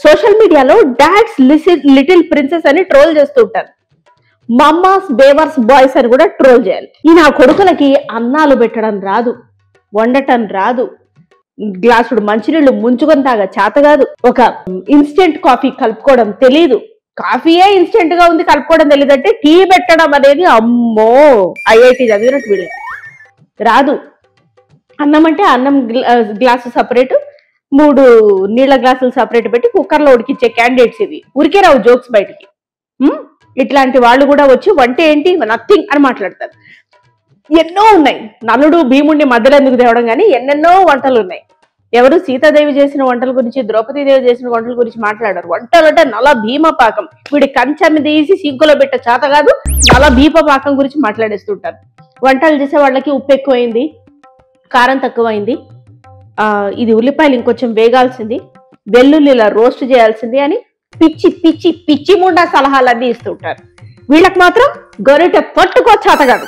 Social మీడియాలో dad's little princess అని troll చేస్తూ ఉంటారు. మమ్మాస్ బేవర్స్ బాయ్స్ అని కూడా ట్రోల్ చేయాలి. ఈ నా కొడుకులకి అన్నాలు పెట్టడం రాదు, వండటం రాదు, గ్లాసుడు మంచినీళ్ళు ముంచుకొని తాగా చేత కాదు, ఒక ఇన్స్టెంట్ కాఫీ కలుపుకోవడం తెలీదు, కాఫీయే ఇన్స్టెంట్ గా ఉంది కలుపుకోవడం తెలియదు అంటే టీ పెట్టడం అనేది అమ్మో ఐఐటి చదివినట్టు వీళ్ళకి రాదు. అన్నం అంటే అన్నం గ్లాసు సపరేట్, 3 నీళ్ల గ్లాసులు సపరేట్ పెట్టి కుక్కర్లో ఉడికిచ్చే క్యాండిడేట్స్ ఇవి. ఊరికే రావు జోక్స్ బయటికి. ఇట్లాంటి వాళ్ళు కూడా వచ్చి వంట ఏంటి నథింగ్ అని మాట్లాడతారు. ఎన్నో ఉన్నాయి. నలుడు భీముడిని మధ్యలో ఎందుకు తేవడం కానీ ఎన్నెన్నో వంటలు ఉన్నాయి. ఎవరు సీతాదేవి చేసిన వంటల గురించి, ద్రౌపదీదేవి చేసిన వంటల గురించి మాట్లాడారు. వంటలు అంటే నల భీమ పాకం, వీడి కంచెని తీసి సింకులో పెట్టే చేత కాదు, నల భీమ పాకం గురించి మాట్లాడేస్తుంటారు. వంటలు చేసే వాళ్ళకి ఉప్పు ఎక్కువైంది, కారం తక్కువైంది, ఇది ఉల్లిపాయలు ఇంకొంచెం వేగాల్సింది, వెల్లుల్లిలా రోస్ట్ చేయాల్సింది అని పిచ్చి పిచ్చి పిచ్చి ముండా సలహాలన్నీ ఇస్తుంటారు. వీళ్ళకి మాత్రం గొర్రెట పట్టుకో చేత కాదు.